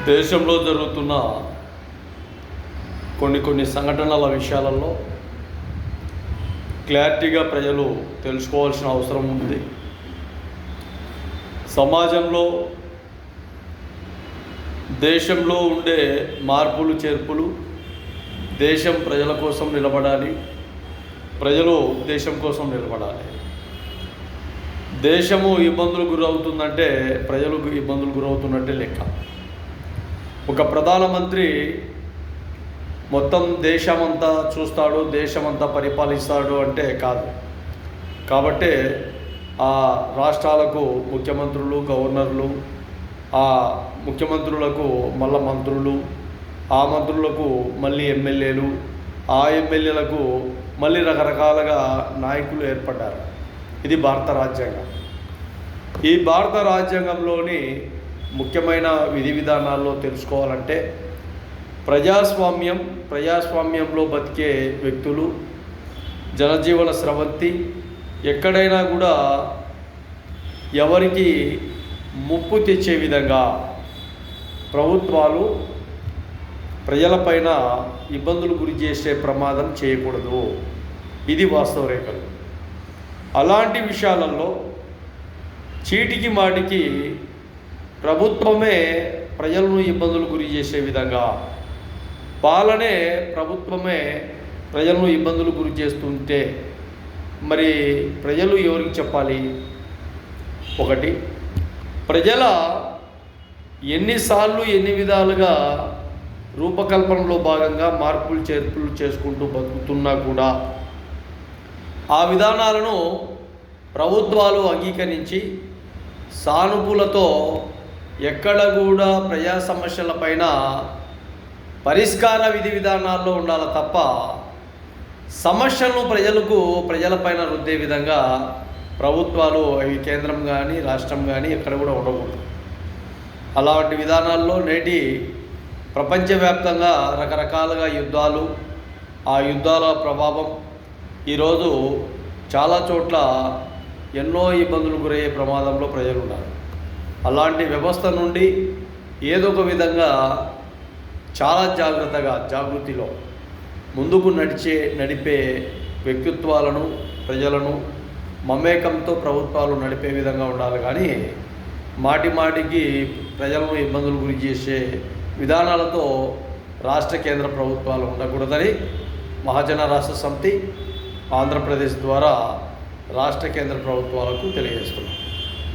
దేశంలో జరుగుతున్న కొన్ని సంఘటనల విషయాలలో క్లారిటీగా ప్రజలు తెలుసుకోవాల్సిన అవసరం ఉంది. సమాజంలో దేశంలో ఉండే మార్పులు చేర్పులు దేశం ప్రజల కోసం నిలబడాలి, ప్రజలు దేశం కోసం నిలబడాలి. దేశము ఇబ్బందులు గురవుతుందంటే ప్రజలకు ఇబ్బందులు గురవుతున్నట్టే లెక్క. ఒక ప్రధానమంత్రి మొత్తం దేశమంతా చూస్తాడు, దేశమంతా పరిపాలిస్తాడు అంటే కాదు. కాబట్టి ఆ రాష్ట్రాలకు ముఖ్యమంత్రులు, గవర్నర్లు, ఆ ముఖ్యమంత్రులకు మళ్ళీ మంత్రులు, ఆ మంత్రులకు మళ్ళీ ఎమ్మెల్యేలు, ఆ ఎమ్మెల్యేలకు మళ్ళీ రకరకాలుగా నాయకులు ఏర్పడ్డారు. ఇది భారత రాజ్యాంగం. ఈ భారత రాజ్యాంగంలోని ముఖ్యమైన విధి విధానాల్లో తెలుసుకోవాలంటే ప్రజాస్వామ్యంలో బతికే వ్యక్తులు, జనజీవన స్రవంతి ఎక్కడైనా కూడా ఎవరికి ముప్పు తెచ్చే విధంగా ప్రభుత్వాలు ప్రజలపైన ఇబ్బందులు గురి చేసే ప్రమాదం చేయకూడదు. ఇది వాస్తవ రేఖలు. అలాంటి విషయాలలో చీటికి మాటికి ప్రభుత్వమే ప్రజలను ఇబ్బందులు గురి చేసే విధంగా, పాలనే ప్రభుత్వమే ప్రజలను ఇబ్బందులు గురి చేస్తుంటే మరి ప్రజలు ఎవరికి చెప్పాలి? ఒకటి, ప్రజల ఎన్నిసార్లు ఎన్ని విధాలుగా రూపకల్పనలో భాగంగా మార్పులు చేర్పులు చేసుకుంటూ బతుకుతున్నా కూడా ఆ విధానాలను ప్రభుత్వాలు అంగీకరించి సానుకూలతో ఎక్కడ కూడా ప్రజా సమస్యలపైన పరిష్కార విధి విధానాల్లో ఉండాలి తప్ప సమస్యలను ప్రజలపైన రుద్దే విధంగా ప్రభుత్వాలు అవి కేంద్రం కానీ రాష్ట్రం కానీ ఎక్కడ కూడా ఉండకూడదు. అలాంటి విధానాల్లో నేటి ప్రపంచవ్యాప్తంగా రకరకాలుగా యుద్ధాలు, ఆ యుద్ధాల ప్రభావం ఈరోజు చాలా చోట్ల ఎన్నో ఇబ్బందులు గురయ్యే ప్రమాదంలో ప్రజలు ఉన్నారు. అలాంటి వ్యవస్థ నుండి ఏదో ఒక విధంగా చాలా జాగృతిలో ముందుకు నడిపే వ్యక్తిత్వాలను, ప్రజలను మమేకంతో ప్రభుత్వాలు నడిపే విధంగా ఉండాలి. కానీ మాటికి ప్రజలను ఇబ్బందులు గురి చేసే విధానాలతో రాష్ట్ర కేంద్ర ప్రభుత్వాలు ఉండకూడదని మహాజన రాష్ట్ర సమితి ఆంధ్రప్రదేశ్ ద్వారా రాష్ట్ర కేంద్ర ప్రభుత్వాలకు తెలియజేస్తున్నాం.